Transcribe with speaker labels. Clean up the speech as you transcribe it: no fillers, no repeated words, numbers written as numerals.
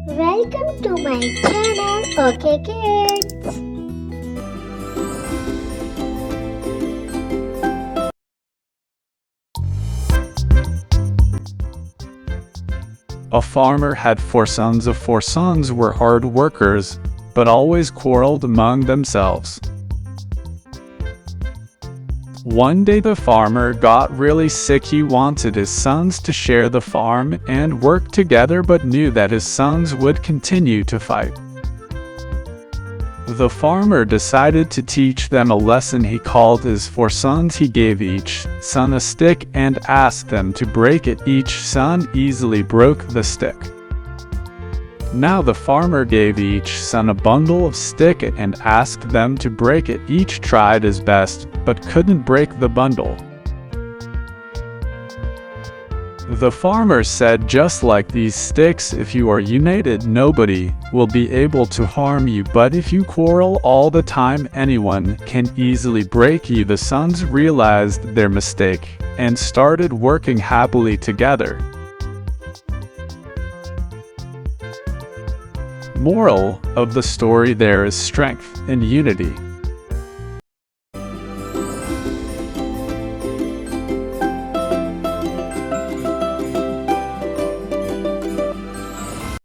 Speaker 1: Welcome to my channel. Okay, kids.
Speaker 2: A farmer had 4 sons. The 4 sons were hard workers, but always quarreled among themselves. One day the farmer got really sick. He wanted his sons to share the farm and work together, but knew that his sons would continue to fight. The farmer decided to teach them a lesson. He called his 4 sons. He gave each son a stick and asked them to break it. Each son easily broke the stick. Now the farmer gave each son a bundle of stick and asked them to break it. Each tried his best, but couldn't break the bundle. The farmer said, "Just like these sticks, if you are united, nobody will be able to harm you. But if you quarrel all the time, anyone can easily break you." The sons realized their mistake and started working happily together. Moral of the story: there is strength in unity.